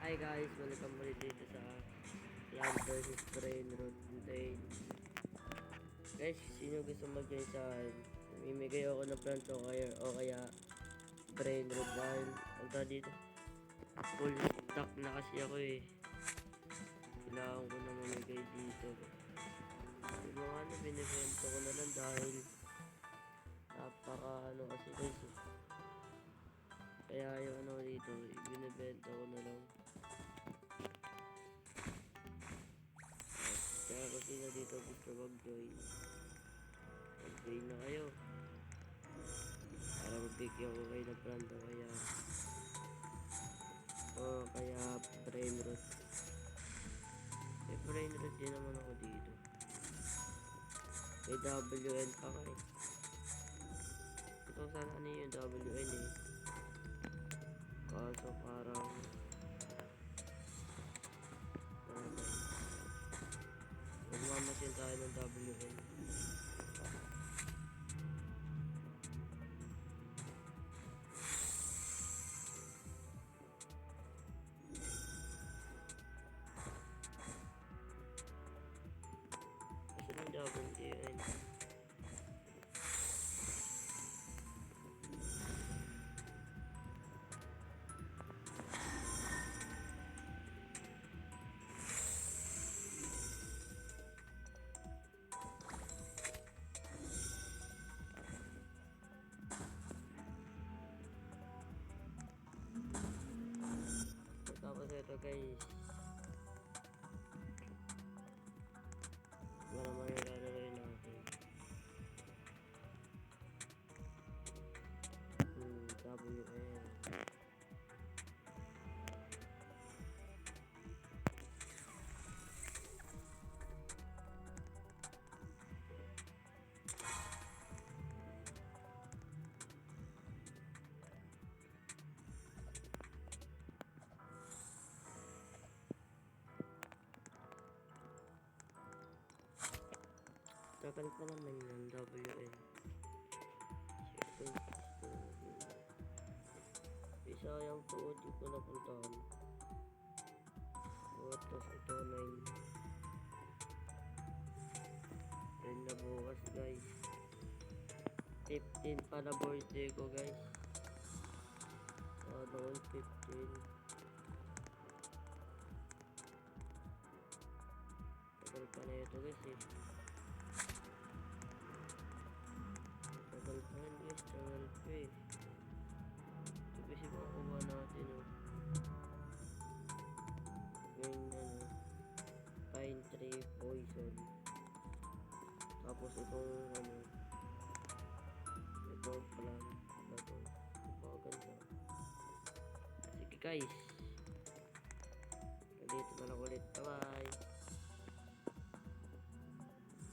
Hi guys, welcome ulit dito sa Plant vs Brain Root Lane. Guys, sino gusto mag-join sa akin? Mimigay ako ng plant o kaya Brain Root dahil ang dito. Full stock na kasi ako eh. Kailangan ko na mamigay dito. Yung mga binibento ko na lang dahil napaka kasi guys eh. Kaya yung dito, binibenta ko na lang. Kaya kung sino dito gusto mag-join, mag-join na kayo para magbigyan ko kayo ng plant kaya brain root. Brain root din naman ako dito. May WN pa kayo. Ito sana yung WN eh. Kaso parang magmamasin tayo ng WN. Kasi ng WN tapos ito guys, wala naman yung lalagay natin. WN tagal pa naman yung WN. Sayang to, di ko napuntahan. Tapos ito 9 na bukas guys. 15 pa na birthday ko guys. Noon 15. Tagal pa na ito guys eh. Tagal pa yan guys, tagal pa eh. Ito kasi makuha natin oh. Yung pine tree poison. Tapos itong itong plant na to. Napakaganda. Sige guys, dito na lang ulit. Bye bye.